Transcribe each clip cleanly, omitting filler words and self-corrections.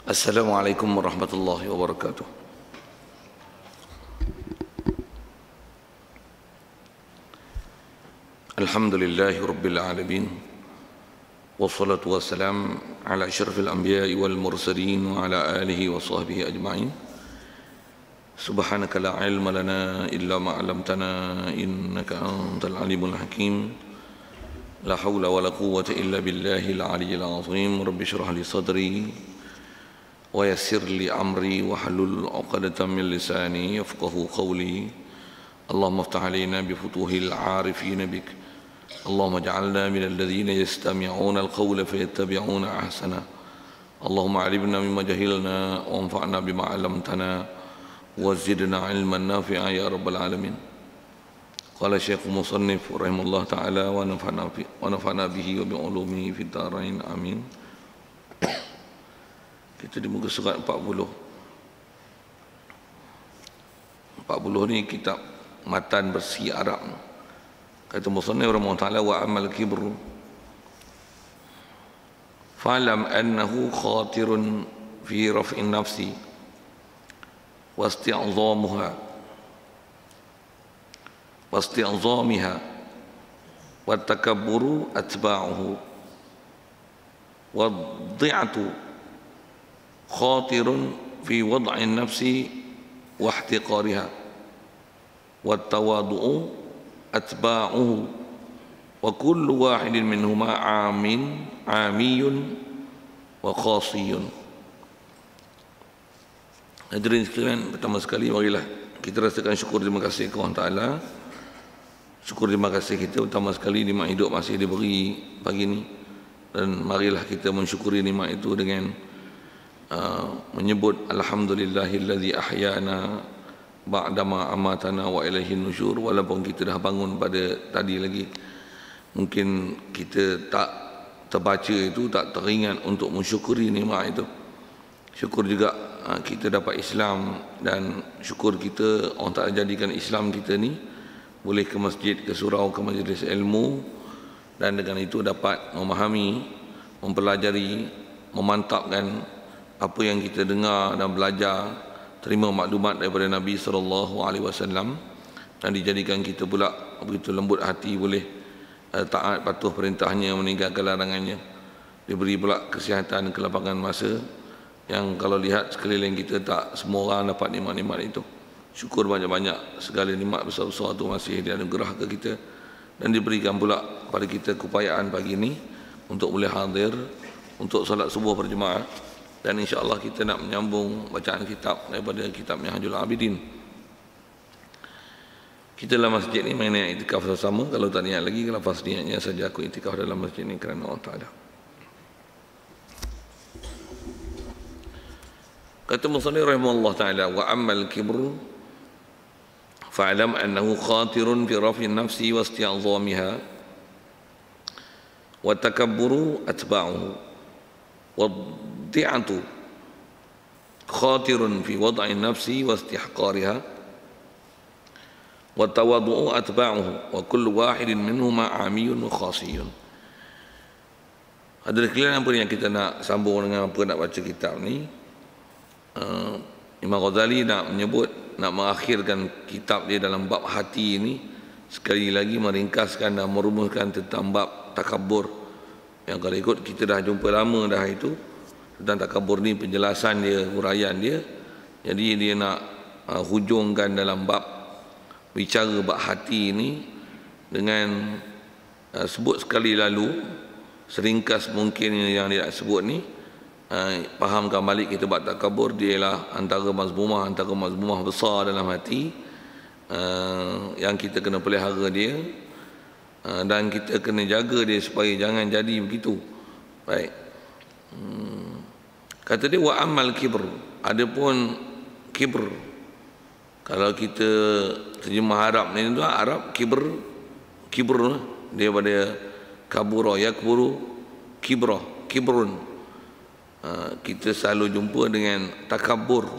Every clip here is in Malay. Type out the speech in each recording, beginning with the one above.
Assalamualaikum warahmatullahi wabarakatuh. Alhamdulillahi rabbil alamin. Wassalatu wassalam ala asyrafil anbiya'i wal mursalin wa ala alihi wa sahbihi ajma'in. Subhanaka la ilma lana illa ma 'allamtana innaka antal alimul hakim. La haula wa la quwwata illa billahil aliyyil azim. Rabbi shrah li sadri wa yassir li amri wa halul 'uqdatam min lisani yafqahu qawli. Allahumma iftah 'alaina bi futuhil 'arifin bik. Allahumma ij'alna minal ladzina yastami'una al-qawla fayattabi'una ahsana. Allahumma 'allimna mimma jahilna wa anfa'na bima 'allamtana wa zidna 'ilman nafi'a ya rabbal alamin. Qala Syekh Musannif rahimahullah ta'ala wa nafa'na bihi wa bi 'ulumihi fid dharain amin. Kita di muka surat 40. 40 ni kitab matan bersih Arab. Kata Musannif rahimahullah ta'ala wa amal kibru fa'lam annahu khatirun fi raf'in nafsi wa isti'zamiha wa takabburu atba'uhu wa dhi'atu khatirun fi wad'in nafsi wa ihtiqariha wa tawadu'u atba'uhu wa kullu wahidin minhuma amiyun wa khasiyun. Hadirin sekalian, pertama sekali marilah kita rasakan syukur terima kasih kepada Allah Ta'ala. Syukur terima kasih kita pertama sekali nikmat hidup masih diberi pagi ini, dan marilah kita mensyukuri nikmat itu dengan menyebut alhamdulillahilladzi ahyana ba'dama amatana wa ilaihin nusyur. Walaupun kita dah bangun pada tadi lagi, mungkin kita tak terbaca itu, tak teringat untuk mensyukuri nikmat itu. Syukur juga kita dapat Islam, dan syukur kita Allah Ta'ala jadikan Islam kita ni boleh ke masjid, ke surau, ke majlis ilmu, dan dengan itu dapat memahami, mempelajari, memantapkan apa yang kita dengar dan belajar, terima maklumat daripada Nabi SAW, dan dijadikan kita pula begitu lembut hati, boleh taat patuh perintahnya, meninggalkan larangannya. Diberi pula kesihatan, kelapangan masa, yang kalau lihat sekeliling kita tak semua orang dapat nikmat-nikmat itu. Syukur banyak-banyak, segala nikmat besar-besar itu masih dianugerah ke kita, dan diberikan pula pada kita keupayaan pagi ini untuk boleh hadir untuk solat subuh berjemaah. Dan insya-Allah kita nak menyambung bacaan kitab daripada kitab Minhajul Abidin. Kita dalam masjid ni main niat iktikaf sama-sama. Kalau tak niat lagi, kalau pas niatnya saja aku iktikaf dalam masjid ni kerana Allah Ta'ala. Kata Musannif rahimahullah ta'ala wa ammal kibru fa'lam annahu khatirun fi raf'in nafsi wa isti'zamiha wa takabburu atba'uhu والضعة خاطر في وضع النفس واستحقارها والتواضع أتباعه وكل واحد منهما عامي وخاصي. Ada sekalian apa yang kita nak sambung dengan apa nak baca kitab ni. Imam Ghazali nak menyebut, nak mengakhirkan kitab dia dalam bab hati ini, sekali lagi meringkaskan dan merumuskan tentang bab takabbur. Yang kalau ikut kita dah jumpa lama dah itu tentang takabur ni, penjelasan dia, huraian dia. Jadi dia nak hujungkan dalam bab bicara bab hati ini dengan sebut sekali lalu, seringkas mungkin yang dia nak sebut ni. Fahamkan balik kita bab takabur, dia ialah antara mazmumah besar dalam hati, yang kita kena pelihara dia, dan kita kena jaga dia supaya jangan jadi begitu. Baik. Kata dia wa amal kibr, adapun kibr, kalau kita terjemah Arab ni tu, Arab kibr dia pada kabura yakburu kibrun. Kita selalu jumpa dengan takabbur.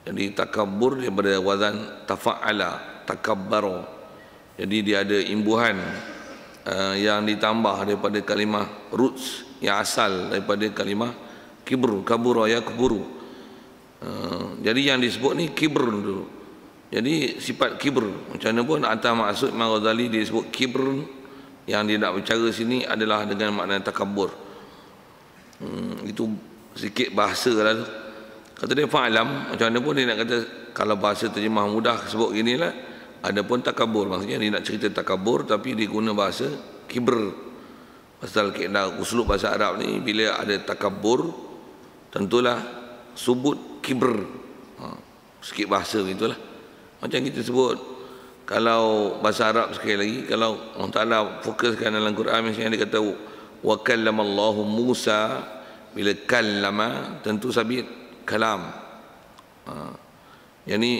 Jadi takabbur daripada wazan tafa'ala, takabbara. Jadi dia ada imbuhan yang ditambah daripada kalimah roots yang asal daripada kalimah Kibr, kabura yakburu. Jadi yang disebut ni kibr dulu. Jadi sifat kibr. Macam mana pun atas maksud Imam Ghazali dia sebut kibr, yang dia nak bicara sini adalah dengan makna takabur. Itu sikit bahasa lah tu. Kata dia fa'lam, macam mana pun dia nak kata, kalau bahasa terjemah mudah sebut gini lah, ada pun takabur. Maksudnya dia nak cerita takabur tapi dia guna bahasa kibr. Pasal kaedah uslub bahasa Arab ni, bila ada takabur tentulah subut kibr. Sikit bahasa gitulah. Macam kita sebut, kalau bahasa Arab sekali lagi, kalau Allah Ta'ala fokuskan dalam Quran, misalnya dia kata wa kallamallahu Musa, bila kallama tentu sabit kalam. Yang ni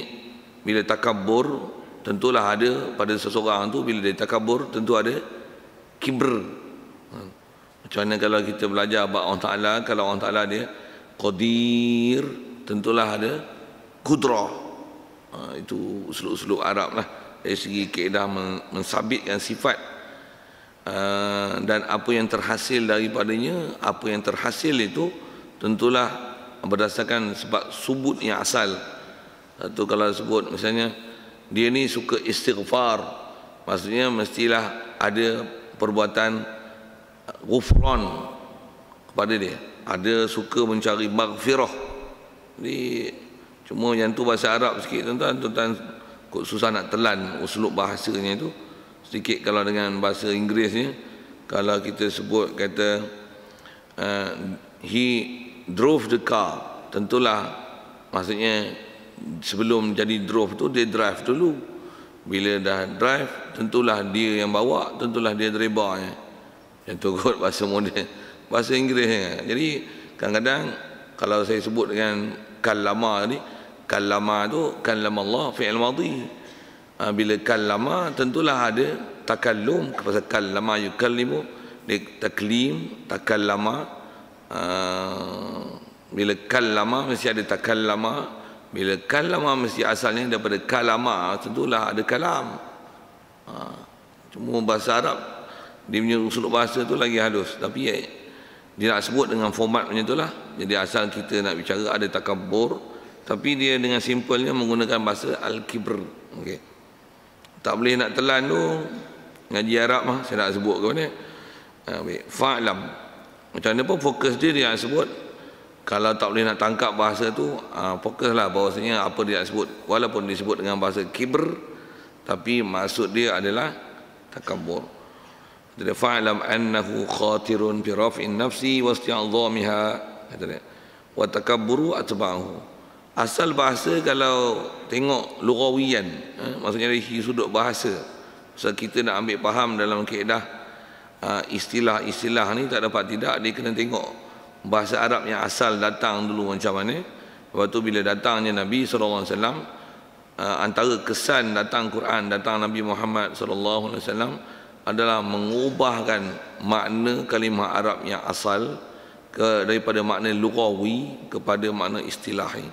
bila takabur tentulah ada pada seseorang tu, bila dia takabur tentu ada kibr. Macam mana kalau kita belajar bab Allah Ta'ala, kalau Allah Ta'ala dia qadir, tentulah ada kudrah. Itu uslub-uslub Arab lah, dari segi kaedah mensabitkan sifat. Dan apa yang terhasil daripadanya, apa yang terhasil itu tentulah berdasarkan sebab subut yang asal. Satu kalau sebut misalnya dia ni suka istighfar, maksudnya mestilah ada perbuatan ghufran kepada dia, ada suka mencari maghfirah. Jadi cuma yang tu bahasa Arab sikit tuan-tuan, kok susah nak telan uslub bahasanya itu sedikit. Kalau dengan bahasa Inggerisnya, kalau kita sebut kata he drove the car, tentulah maksudnya sebelum jadi drove tu dia drive dulu. Bila dah drive tentulah dia yang bawa, tentulah dia drivernya. Yang tu kot bahasa moden, bahasa Inggerisnya. Jadi kadang-kadang kalau saya sebut dengan kallama tadi, kallama tu kallama Allah fi'il madhi. Bila kallama tentulah ada takallum, pasal kallama yukallimu, taklim, takallama. Bila kallama mesti ada takallama, bila kallama mesti asalnya daripada kalama, tentulah ada kalam. Cuma bahasa Arab dia punya usul bahasa tu lagi halus, tapi dia nak sebut dengan format macam itulah. Jadi asal kita nak bicara ada takabur, tapi dia dengan simpelnya menggunakan bahasa al-kibr. Okey, tak boleh nak telan tu ngaji Arab mah saya nak sebut ke mana. Fa'lam, macam mana pun fokus dia nak sebut. Kalau tak boleh nak tangkap bahasa tu, fokuslah bahawasanya apa dia nak sebut, walaupun disebut dengan bahasa kibr, tapi maksud dia adalah takabur. Jadi fa'lam annahu khatirun bi raf'in nafsi wa isti'dhamiha, kata dia, wa takabburu atba'ahu. Asal bahasa kalau tengok lughawiyan, maksudnya dari sudut bahasa, sebab kita nak ambil faham dalam kaedah istilah-istilah ni, tak dapat tidak, dia kena tengok bahasa Arab yang asal datang dulu macam mana. Lepas tu bila datangnya Nabi SAW, antara kesan datang Quran, datang Nabi Muhammad SAW adalah mengubahkan makna kalimah Arab yang asal daripada makna lughawi kepada makna istilahi.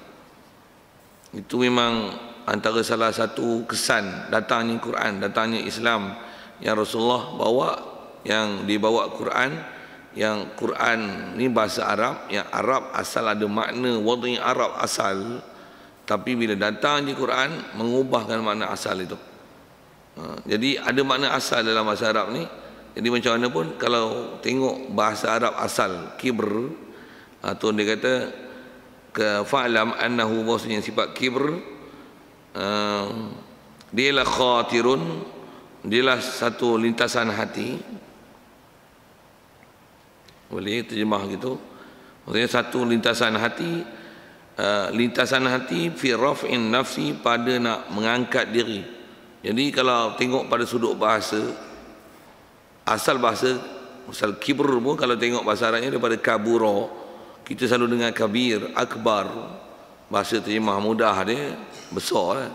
Itu memang antara salah satu kesan datangnya Quran, datangnya Islam yang Rasulullah bawa, yang dibawa Quran, yang Quran ni bahasa Arab, yang Arab asal ada makna wadhi Arab asal, tapi bila datangnya Quran mengubahkan makna asal itu. Jadi ada makna asal dalam bahasa Arab ni. Jadi macam mana pun kalau tengok bahasa Arab asal kibr, atau dia kata ke fa'lam annahu, bahasanya sifat kibr, dialah khatirun, dialah satu lintasan hati. Boleh terjemah gitu, maksudnya satu lintasan hati. Lintasan hati fi raf'in nafsi, pada nak mengangkat diri. Jadi kalau tengok pada sudut bahasa, asal bahasa, asal kibr pun kalau tengok bahasa Arabnya daripada kaburo, kita selalu dengar kabir, akbar. Bahasa terjemah mudah dia besar lah.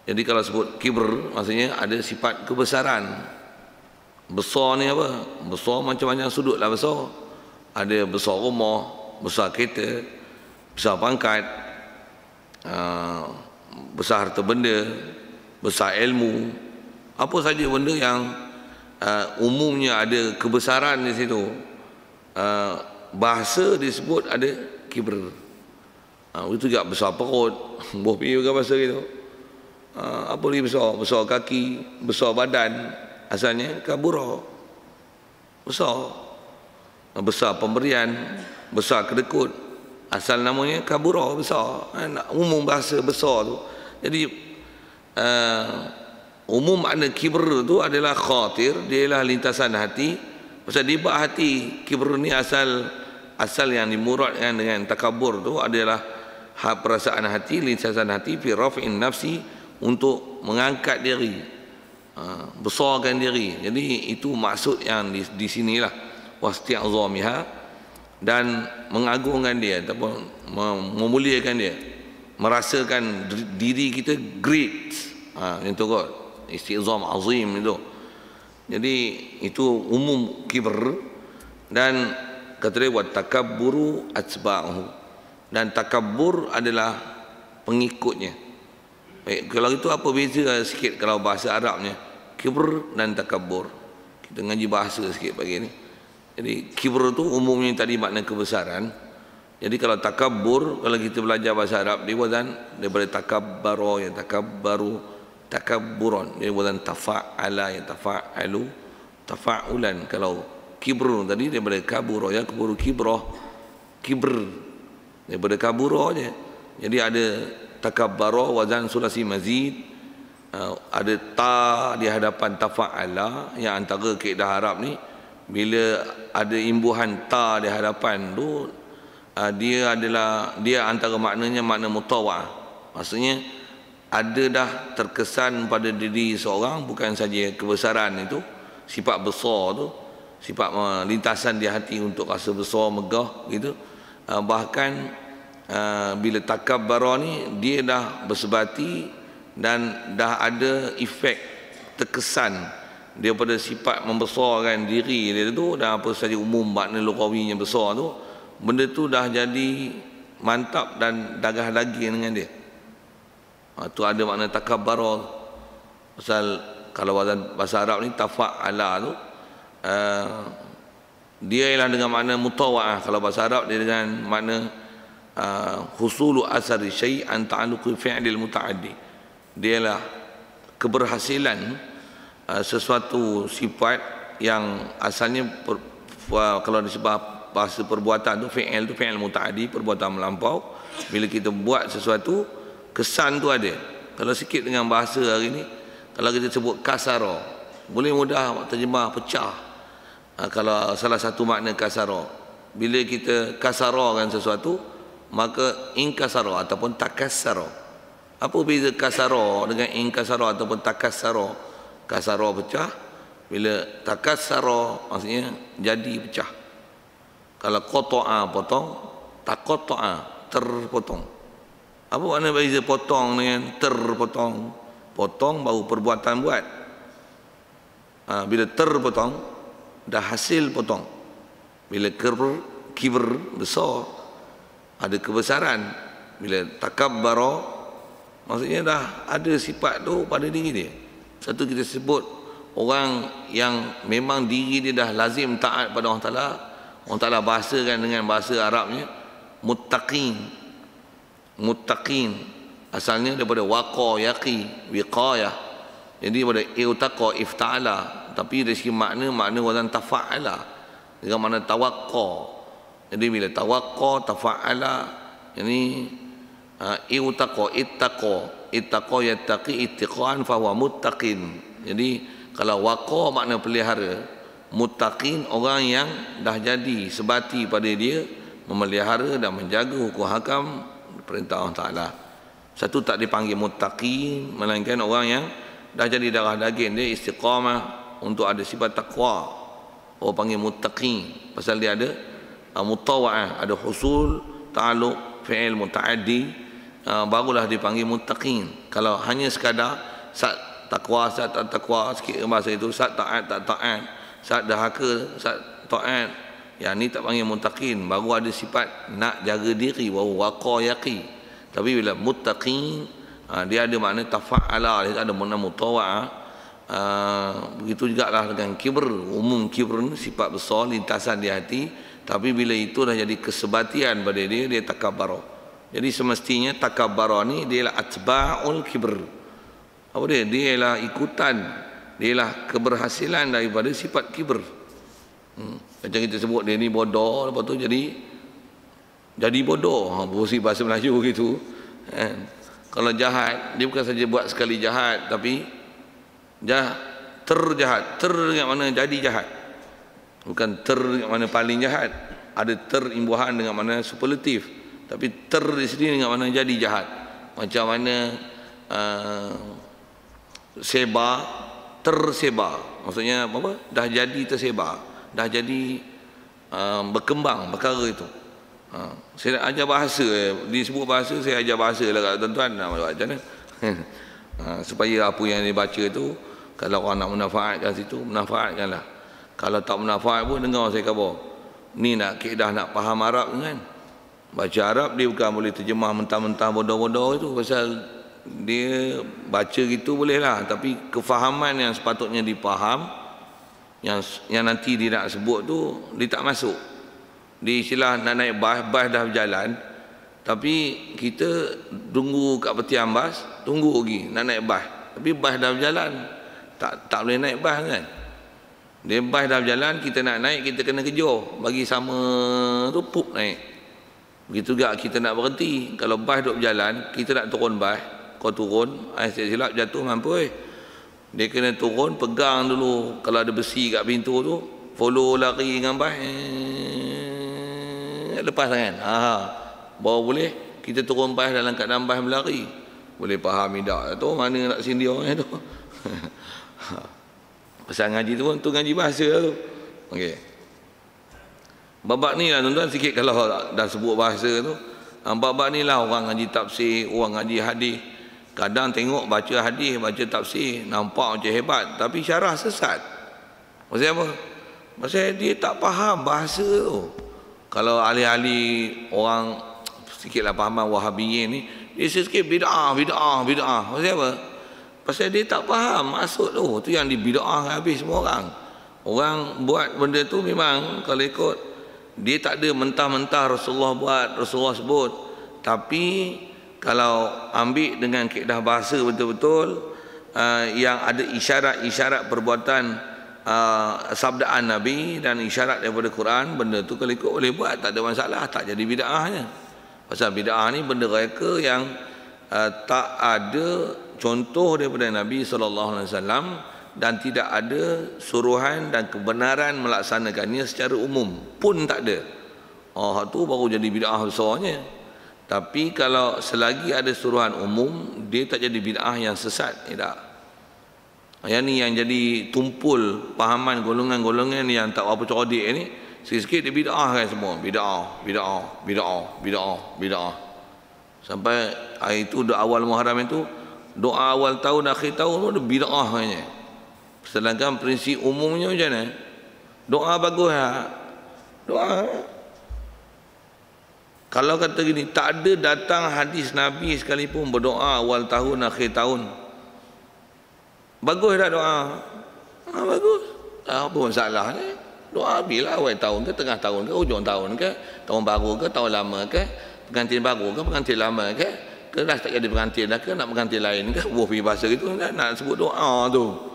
Jadi kalau sebut kibr, maksudnya ada sifat kebesaran. Besar ni apa? Besar macam-macam sudut lah besar. Ada besar rumah, besar kereta, besar pangkat, besar harta benda, besar ilmu, apa saja benda yang umumnya ada kebesaran di situ, bahasa disebut ada kibr. Itu juga besar perut, buah pergi ke bahasa gitu. Apa lagi besar? Besar kaki, besar badan. Asalnya kabura. Besar. Besar pemberian, besar kedekut. Asal namanya kabura, besar. Umum bahasa besar tu. Jadi umum makna kibr tu adalah khatir, dia ialah lintasan hati. Pasal di bawah hati, kibr ni asal yang dimuradkan dengan takabur tu adalah perasaan hati, lintasan hati fi raf'in nafsi, untuk mengangkat diri, besarkan diri. Jadi itu maksud yang di sinilah, wasti'zamiha, dan mengagungkan dia ataupun memuliakan dia, merasakan diri kita great. Itu kot istizam azim itu. Jadi itu umum kibr. Dan kata dia wa takabburu atba'uhu, dan takabbur adalah pengikutnya. Baik, kalau itu apa beza sikit kalau bahasa Arabnya kibr dan takabbur? Kita ngaji bahasa sikit pagi ni. Jadi kibr tu umumnya tadi makna kebesaran. Jadi kalau takabbur, kalau kita belajar bahasa Arab, dia wazan daripada takabbaro, yang takabbaru, takabburon, dia wazan tafa'ala, yang tafa'alu, tafa'ulan. Kalau kibr tadi daripada kaburo, ya kaburu kibroh, kibr daripada kaburo je. Jadi ada takabbaro wazan sulasi mazid, ada ta di hadapan tafa'ala, yang antara kaedah Arab ni bila ada imbuhan ta di hadapan tu, dia antara maknanya makna mutawa'ah. Maksudnya ada dah terkesan pada diri seorang, bukan saja kebesaran itu, sifat besar tu, sifat lintasan di hati untuk rasa besar, megah gitu. Bahkan bila takabbara ni, dia dah bersebati dan dah ada efek terkesan daripada sifat membesarkan diri dia tu, dan apa saja umum makna lugawinya besar tu, benda tu dah jadi mantap dan dagah daging dengan dia. Tu ada makna takabbara. Pasal kalau bahasa Arab ni tafa'ala tu, dia ialah dengan makna mutawa'ah. Kalau bahasa Arab dia dengan makna husulu asari syai'an ta'aluqi fi'lil muta'addi. Dia ialah keberhasilan sesuatu sifat yang asalnya kalau disebut bahasa perbuatan tu, fi'il tu fi'il muta'addi, perbuatan melampau. Bila kita buat sesuatu, kesan tu ada. Kalau sikit dengan bahasa hari ni, kalau kita sebut kasara, boleh mudah terjemah pecah. Kalau salah satu makna kasara, bila kita kasarakan sesuatu, maka inkasara ataupun takassara. Apa beza kasara dengan inkasara ataupun takassara? Kasara pecah, bila takassara maksudnya jadi pecah. Kalau qata'a potong, taqatta'a terpotong. Apa makna beza potong dengan terpotong? Potong baru perbuatan buat. Bila terpotong, dah hasil potong. Bila kibr besar, ada kebesaran. Bila takabbara, maksudnya dah ada sifat tu pada diri dia. Satu kita sebut orang yang memang diri dia dah lazim taat pada Allah Ta'ala. Allah Ta'ala bahasakan dengan bahasa Arabnya muttaqin. Muttaqin asalnya daripada waqa yaqi, wiqayah. Jadi daripada iutaqa ifta'ala, tapi dari segi makna wazan tafa'ala dengan makna tawaqqa. Jadi bila tawaqqa tafa'ala, yani iutaqa ittaqa yattaqi ittiqan fa huwa muttaqin. Jadi kalau waqa makna pelihara, muttaqin orang yang dah jadi sebati pada dia memelihara dan menjaga hukum hakam perintah Allah Ta'ala. Satu tak dipanggil muttaqin, melainkan orang yang dah jadi darah daging dia istiqamah untuk ada sifat taqwa. Orang panggil muttaqin pasal dia ada mutawa'ah, ada husul ta'alluq fi'il muta'addi, barulah dipanggil muttaqin. Kalau hanya sekadar sat takwa, sat tak takwa, sikit bahasa itu, sat taat tak taat, sat dahaka, sat taat, yang ni tak panggil muttaqin. Baru ada sifat nak jaga diri, baru waqa yaqi. Tapi bila muttaqin, dia ada makna tafa'ala, dia ada makna mutawa'ah. Begitu jugalah dengan kibr. Umum kibr ni sifat besar, lintasan di hati, Tapi bila itu dah jadi kesebatian pada dia, dia takabbar. Jadi semestinya takabbar ni dia ialah atba'ul kibr. Apa dia? Dia ialah ikutan, dia ialah keberhasilan daripada sifat kibr. Macam kita sebut dia ni bodoh, lepas tu jadi bodoh. Bersi bahasa Melayu gitu. Kalau jahat, dia bukan saja buat sekali jahat, tapi terjahat. Ter dengan mana jadi jahat. Bukan ter dengan mana paling jahat. Ada terimbuhan dengan mana superlatif. Tapi ter di sini dengan mana jadi jahat. Macam mana sebar, tersebar. Maksudnya apa? Dah jadi tersebar. Dah jadi berkembang perkara itu. Saya nak ajar bahasa, disebut bahasa, saya ajar bahasa lah kat tuan-tuan. Macam mana? Supaya apa yang dia baca tu, kalau orang nak menafaatkan situ, menafaatkanlah. Kalau tak menafaat pun, dengar saya khabar. Ni nak keedah nak faham Arab kan? Baca Arab dia bukan boleh terjemah mentah-mentah bodoh-bodoh itu, pasal dia baca gitu boleh lah, tapi kefahaman yang sepatutnya dipaham, yang nanti dia nak sebut tu, dia tak masuk. Di istilah nak naik bas dah berjalan, tapi kita tunggu kat peti ambas, tunggu lagi nak naik bas, tapi bas dah berjalan, tak boleh naik bas kan. Dia bas dah berjalan, kita nak naik, kita kena kejar bagi sama tu pup naik. Begitu juga kita nak berhenti. Kalau bas duk berjalan, kita nak turun bas, kau turun, silap jatuh mampu. Dia kena turun, pegang dulu. Kalau ada besi kat pintu tu, follow lari dengan bas, lepas tangan. Baru boleh kita turun bas dalam keadaan bas berlari. Boleh faham tak tu mana nak sindir orang tu. Pasal ngaji tu pun tu ngaji bahasa tu. Okey. Babak ni lah tuan-tuan, sikit kalau dah sebut bahasa tu. Babak ni lah orang ngaji tafsir, orang ngaji hadis. Kadang tengok baca hadis, baca tafsir, nampak macam hebat, tapi syarah sesat. Pasal apa? Pasal dia tak faham bahasa tu. Kalau ahli-ahli orang sikitlah pahaman Wahabiyin ni, dia sikit bid'ah. Pasal apa? Pasal dia tak faham maksud tu. Tu yang dibid'ah habis semua orang. Orang buat benda tu memang kalau ikut, dia tak ada mentah-mentah Rasulullah buat, Rasulullah sebut. Tapi kalau ambil dengan kaedah bahasa betul-betul, yang ada isyarat-isyarat perbuatan sabdaan Nabi dan isyarat daripada Quran, benda tu kalau ikut boleh buat, tak ada masalah, tak jadi bid'ahnya. Pasal bid'ah ni benda reka yang tak ada contoh daripada Nabi SAW dan tidak ada suruhan dan kebenaran melaksanakannya secara umum pun tak ada. Tu baru jadi bid'ah besarnya. Tapi kalau selagi ada suruhan umum, dia tak jadi bid'ah yang sesat. Tak. Yang ni yang jadi tumpul pahaman golongan-golongan yang tak apa cerdik ni, sikit-sikit dia bid'ah kan semua. Bid'ah. Sampai hari itu doa awal Muharram itu, doa awal tahun, akhir tahun tu bid'ah katanya. Sedangkan prinsip umumnya macam mana? Doa bagus lah. Doa. Kalau kata gini, tak ada datang hadis Nabi sekalipun berdoa awal tahun, akhir tahun. Bagus tak doa? Bagus. Apa masalah ni? Doa bila awal tahun ke, tengah tahun ke, hujung tahun ke, tahun baru ke, tahun lama ke, pengantin baru ke, pengantin lama ke, dah tak jadi pengantin dah ke, nak pengantin lain ke, pergi bahasa gitu, nak sebut doa tu.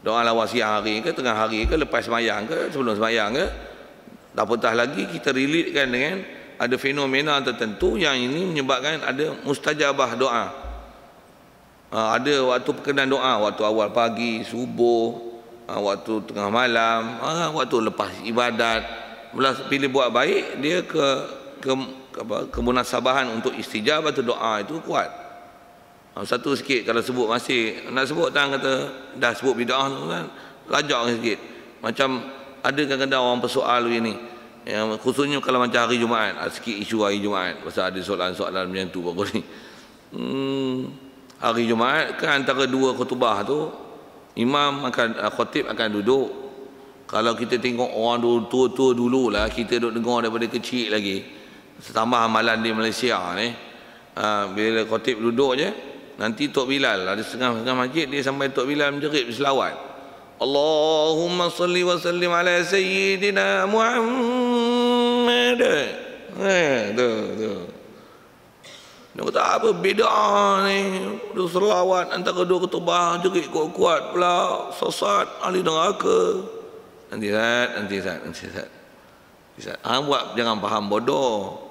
Doa lawal siang hari ke, tengah hari ke, lepas semayang ke, sebelum semayang ke. Apatah lagi kita relatekan dengan ada fenomena tertentu yang ini menyebabkan ada mustajabah doa. Ada waktu perkenan doa, waktu awal pagi, subuh, waktu tengah malam, waktu lepas ibadat. Bila buat baik, dia kemunasabahan untuk istijabah tu doa itu kuat. Satu sikit kalau sebut masih nak sebut tak, kata dah sebut bid'ah tu kan, lajak sikit. Macam ada kadang-kadang orang persoal begini, yang khususnya kalau macam hari Jumaat, sikit isu hari Jumaat, pasal ada soalan-soalan macam tu bagus ni. Hari Jumaat kan antara dua khutbah tu, imam akan khatib akan duduk. Kalau kita tengok orang tua-tua dululah, kita duduk dengar daripada kecil lagi. Tambah amalan di Malaysia ni, bila khatib duduk je, nanti Tok Bilal ada setengah masjid dia sampai Tok Bilal menjerit berselawat, Allahumma salli wa sallim ala sayyidina Muhammad ada. Tu. Dia kata apa bid'ah ni, dua selawat antara dua khutbah jerit kuat-kuat pula, sesat ahli neraka. Nanti Ustaz. Buat jangan faham bodoh.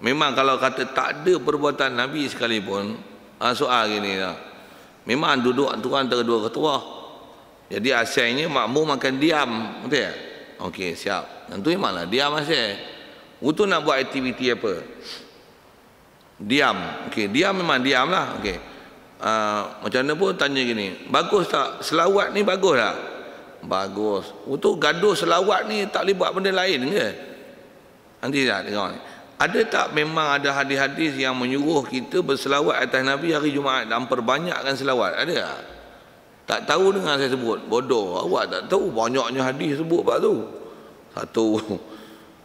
Memang kalau kata tak ada perbuatan Nabi sekalipun, soal gini lah. Memang duduk Tuhan antara dua ketua. Jadi asalnya makmum akan diam, betul tak? Okey, siap. Tentu memanglah diam asal. Untuk nak buat aktiviti apa? Diam. Okey, diam memang diam lah. Okey. Macam mana pun tanya gini, bagus tak? Selawat ni bagus tak? Bagus. Untuk gaduh selawat ni tak boleh buat benda lain ke? Nanti tak tengok ni. Ada tak memang ada hadis-hadis yang menyuruh kita berselawat atas Nabi hari Jumaat dan perbanyakkan selawat? Ada tak? Tak tahu dengan saya sebut. Bodoh. Awak tak tahu banyaknya hadis sebut pak tu. Satu.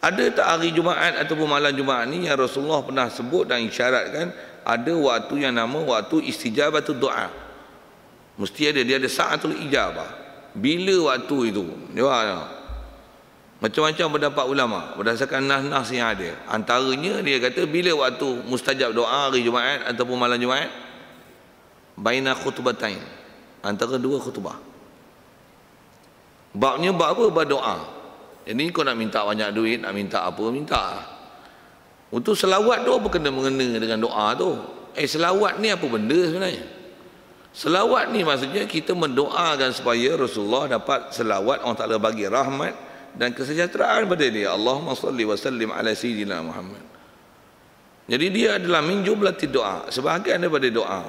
Ada tak hari Jumaat ataupun malam Jumaat ni yang Rasulullah pernah sebut dan isyaratkan ada waktu yang nama waktu istijabatul doa. Mesti ada, dia ada sa'atul ijabah. Bila waktu itu? Jawab. Macam-macam pendapat ulama berdasarkan nas-nas yang ada. Antaranya dia kata bila waktu mustajab doa hari Jumaat ataupun malam Jumaat? Baina khutbatain. Antara dua khutbah. Babnya bab apa? Bab doa. Jadi kau nak minta banyak duit, nak minta apa, minta. Untuk selawat tu apa kena-mengena dengan doa tu? Selawat ni apa benda sebenarnya? Selawat ni maksudnya kita mendoakan supaya Rasulullah dapat selawat, Allah Ta'ala bagi rahmat dan kesejahteraan pada dia. Allahumma salli wa sallim ala sayyidina Muhammad. Jadi dia adalah min jumlati doa, sebahagian daripada doa.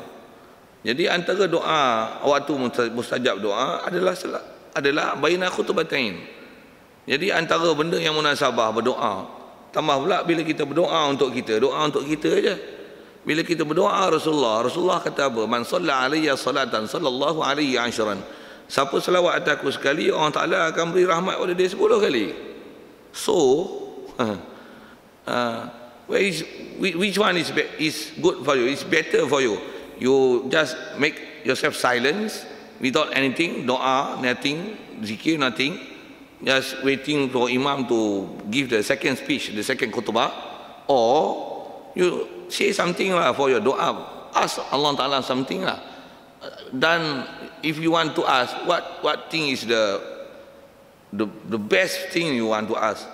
Jadi antara doa waktu mustajab doa adalah baina khutbatain. Jadi antara benda yang munasabah berdoa. Tambah pula bila kita berdoa untuk kita, doa untuk kita aja. Bila kita berdoa Rasulullah kata apa? Man shalla alayya salatan sallallahu alaihi ashran. Siapa selawat atas aku sekali, Allah Taala akan beri rahmat pada dia 10 kali. So, which one is good for you? It's better for you. You just make yourself silence without anything, doa, nothing, zikir, nothing. Just waiting for Imam to give the second speech, the second khutbah, or you say something lah for your doa, ask Allah Ta'ala something lah. Dan if you want to ask, what thing is the best thing you want to ask?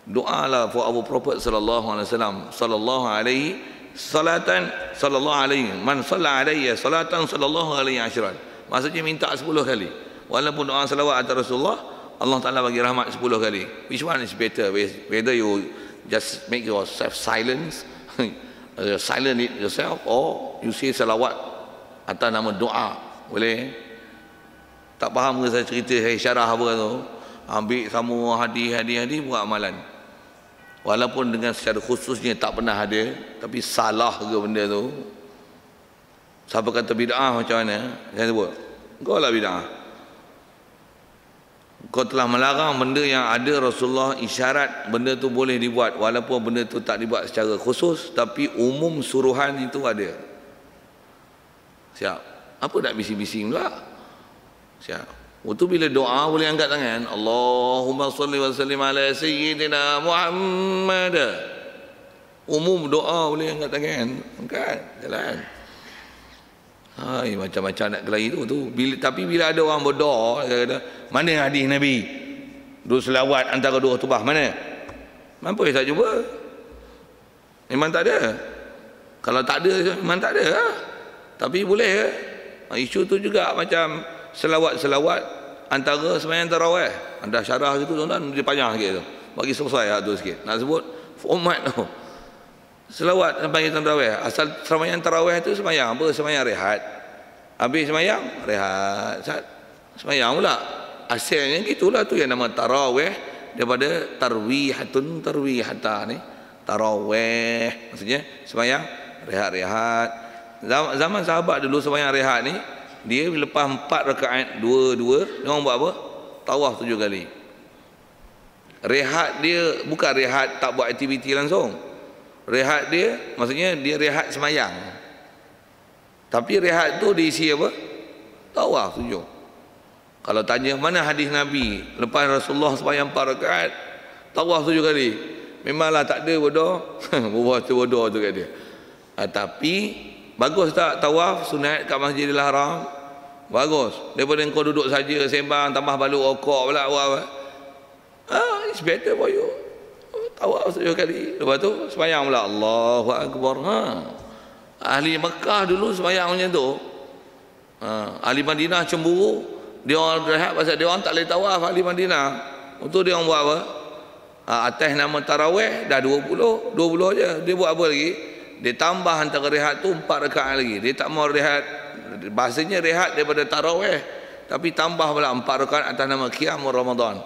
Doa lah for our Prophet sallallahu alaihi wasallam, sallallahu alaihi salatan, sallallahu alaihi man salla alaihi salatan sallallahu alaihi ashran. Maksudnya minta 10 kali. Walaupun doa selawat atas Rasulullah, Allah Ta'ala bagi rahmat 10 kali. Which one is better? Whether you just make yourself silent, silent it yourself, or you say salawat atas nama doa. Boleh? Tak faham ke saya cerita saya syarah apa tu? Ambil semua hadis buat amalan. Walaupun dengan secara khususnya tak pernah ada, tapi salah ke benda tu? Siapa kata bid'ah macam mana? Saya sebut, kau lah bid'ah. Kau telah melarang benda yang ada Rasulullah isyarat benda tu boleh dibuat, walaupun benda tu tak dibuat secara khusus, tapi umum suruhan itu ada. Siap. Apa nak bising-bising pula? Siap. Waktu bila doa boleh angkat tangan, Allahumma salli wa sallim ala sayyidina Muhammad. Umum doa boleh angkat tangan. Angkat, jalan. Hai, macam-macam nak kelahi tu. Tapi bila ada orang berdoa, dia kata, mana hadis Nabi? Dua selawat antara dua khutbah mana? Mampu tak jumpa? Memang tak ada. Kalau tak ada, memang tak ada lah. Tapi boleh ke? Isu tu juga macam selawat-selawat antara sembahyang tarawih. Anda syarah gitu tuan-tuan, dia panjang sikit tu. Bagi selesai tu sikit. Nak sebut format tu. Selawat sembahyang tarawih. Asal sembahyang tarawih tu sembahyang apa? Sembahyang rehat. Habis sembahyang rehat. Sembahyang pula. Asalnya gitulah tu yang nama tarawih, daripada tarwihata ni. Tarawih maksudnya sembahyang rehat-rehat. Zaman sahabat dulu sembahyang rehat ni, dia lepas 4 rakaat dua-dua, dia orang buat apa? Tawaf 7 kali. Rehat dia bukan rehat tak buat aktiviti langsung. Rehat dia maksudnya dia rehat semayang. Tapi rehat tu diisi apa? Tawaf 7. Kalau tanya mana hadis Nabi lepas Rasulullah sembahyang 4 rakaat tawaf 7 kali, Memanglah tak ada bodoh. Buah tu bodoh tu kat dia. Tapi bagus tak tawaf sunat kat Masjidil Haram? Bagus. Daripada kau duduk saja sembang tambah balut rokok pula buat apa? It's better for you. Tawaf 7 kali. Lepas tu sembahyang pula Allahu Akbar. Ahli Mekah dulu sembahyang macam tu. Ahli Madinah cemburu. Dia orang rehat pasal dia orang tak boleh tawaf ahli Madinah. Untuk dia orang buat apa? Atas nama tarawih dah 20 je. Dia buat apa lagi? Dia tambah antara rehat tu 4 rakaat lagi. Dia tak mau rehat, bahasanya rehat daripada tarawih, tapi tambah pula 4 rakaat atas nama qiyam Ramadan.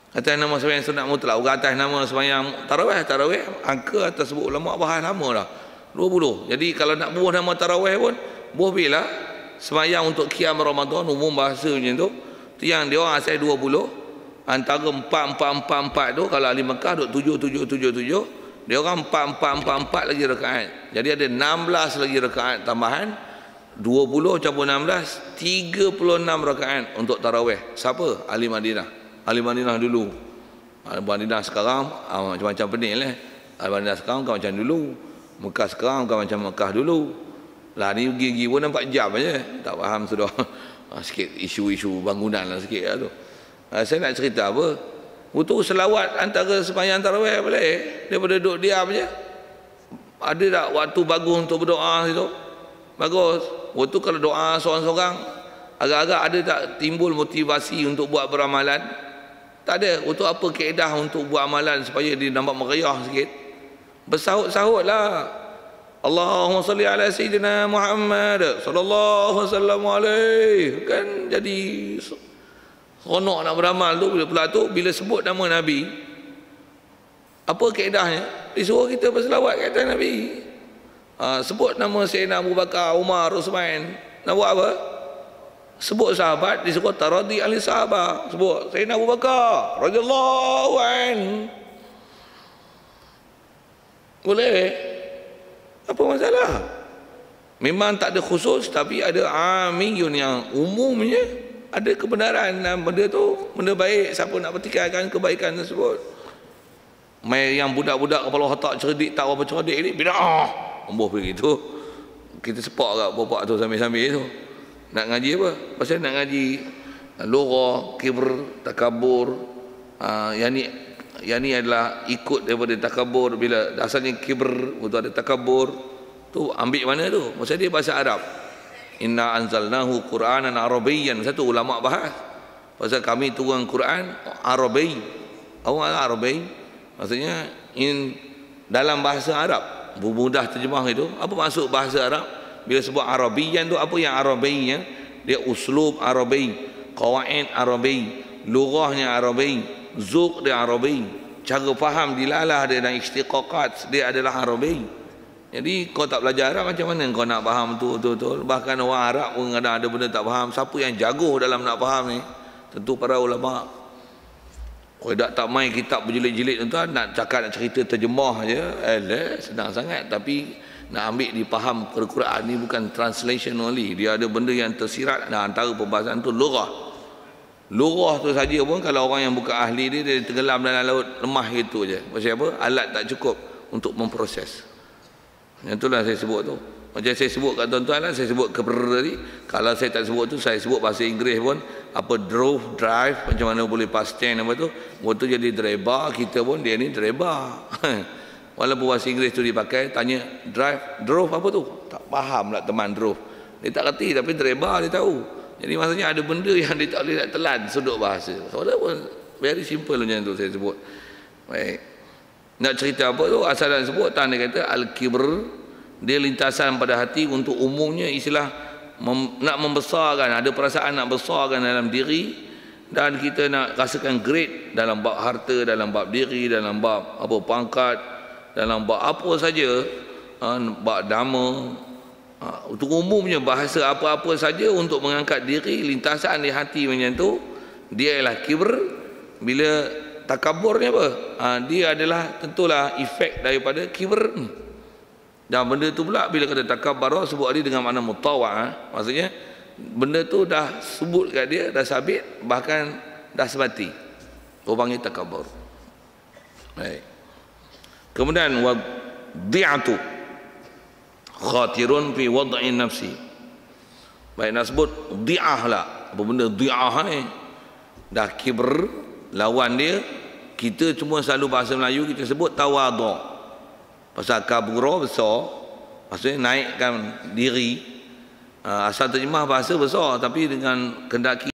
Atas nama sembahyang sunat mutlak, bukan atas nama sembahyang tarawih angka atas sebut ulama bahas lama dah 20. Jadi kalau nak buah nama tarawih pun buah bila sembahyang untuk qiyam Ramadan, umum bahasa macam tu. Tu yang dia orang asal 20, antara 4 tu kalau ahli Mekah duk 7 dia orang 4 lagi rakaat. Jadi ada 16 lagi rakaat tambahan. 20 campur 16 36 rakaat untuk tarawih. Siapa? Ahli Madinah. Ahli Madinah dulu. Ahli Madinah sekarang macam-macam pening lah. Ahli Madinah sekarang bukan macam dulu. Mekah sekarang bukan macam Mekah dulu. Lah ni gigi pun nampak jam aja. Tak faham sudah. Sikit isu-isu bangunan lah sikit lah tu. Saya nak cerita apa? Untuk selawat antara sembahyang tarawih boleh. Daripada duduk diam je. Ada tak waktu bagus untuk berdoa situ? Bagus. Waktu kalau doa seorang-seorang, agak-agak ada tak timbul motivasi untuk buat beramalan? Tak ada. Waktu apa kaedah untuk buat amalan supaya dia nampak meriah sikit? Bersahut-sahutlah. Allahumma salli ala Sayyidina Muhammad sallallahu alaihi. Kan jadi seronok nak beramal tu. Pula tu bila sebut nama Nabi, apa kaedahnya? Disuruh kita berselawat kat atas Nabi. Sebut nama Sayyidina Abu Bakar, Umar, Uthman. Nak buat apa? Sebut sahabat, disuruh taradi ahli sahabat. Sebut Sayyidina Abu Bakar radhiyallahu anhu. Boleh. Apa masalah? Memang tak ada khusus, tapi ada amiyun yang umumnya ada kebenaran dan benda tu benda baik. Siapa nak pertikaikan kebaikan tersebut? Mai yang budak-budak kepala otak cerdik tak apa cerdik ni bidah. Ambuh begitu. Kita sepak kat bapak tu sambil-sambil tu. Nak ngaji apa? Pasal nak ngaji lugha, kibr, takabur. Yang ni adalah ikut daripada takabur. Bila asalnya kibr, itu ada takabur. Tu ambil mana tu? Maksud dia bahasa Arab. Inna anzalnahu Qur'anan Arabiyyan. Satu ulama bahas. Pasal kami turun Quran Arabi. Awal Arabi. Maksudnya dalam bahasa Arab. Mudah terjemah itu. Apa maksud bahasa Arab? Bila sebut Arabiyyan tu apa yang Arabinya? Dia uslub Arabi, qawaid Arabi, lughahnya Arabi, zuq dia Arabi, cara faham dilalah dia dan istiqaqat dia adalah Arabi. Jadi kau tak belajar Arab macam mana kau nak faham tu betul-betul? Bahkan orang Arab pun kadang ada benda tak faham. Siapa yang jago dalam nak faham ni? Tentu para ulama. Kau tak main kitab berjilid-jilid tuan, nak cakap nak cerita terjemah je, senang sangat. Tapi nak ambil dipaham Quran ni bukan translation only. Dia ada benda yang tersirat. Nah, antara pembahasan tu lughah. Lughah tu saja pun kalau orang yang bukan ahli dia tenggelam dalam laut lemah gitu je. Pasal apa? Alat tak cukup untuk memproses. Yang itulah saya sebut tu. Macam saya sebut kat tuan-tuan lah, saya sebut tadi. Kalau saya tak sebut tu, saya sebut bahasa Inggeris pun. Apa drive, macam mana boleh past tense apa tu. Waktu jadi driver, kita pun dia ni driver. Walaupun bahasa Inggeris tu dipakai, tanya drove apa tu? Tak faham lah teman drove. Dia tak kerti tapi driver dia tahu. Jadi maksudnya ada benda yang dia tak boleh nak telan sudut bahasa. Soalnya pun very simple macam tu saya sebut. Baik. Nak cerita apa tu? Asal dan sebut tanda kata al-kibr, dia lintasan pada hati untuk umumnya istilah nak membesarkan, ada perasaan nak besarkan dalam diri dan kita nak rasakan great dalam bab harta, dalam bab diri, dalam bab apa pangkat, dalam bab apa saja, bab nama. Untuk umumnya bahasa apa-apa saja untuk mengangkat diri, lintasan di hati macam tu, dia ialah kibr. Bila takaburnya apa? Dia adalah tentulah efek daripada kibr. Dan benda tu pula bila kata takabbara sebut dia dengan makna mutawa', maksudnya benda tu dah sebut kat dia, dah sabit, bahkan dah sebati. Orang panggil takabbur. Baik. Kemudian wadhi'atu khatirun fi wad'i nafsi. Baik nak sebut dhi'ah lah. Apa benda dhi'ah ni? Dah kibr, lawan dia, kita cuma selalu bahasa Melayu kita sebut tawadhu'. Pasal kabura besar, maksudnya naikkan diri. Asal terjemah bahasa besar, tapi dengan kendaki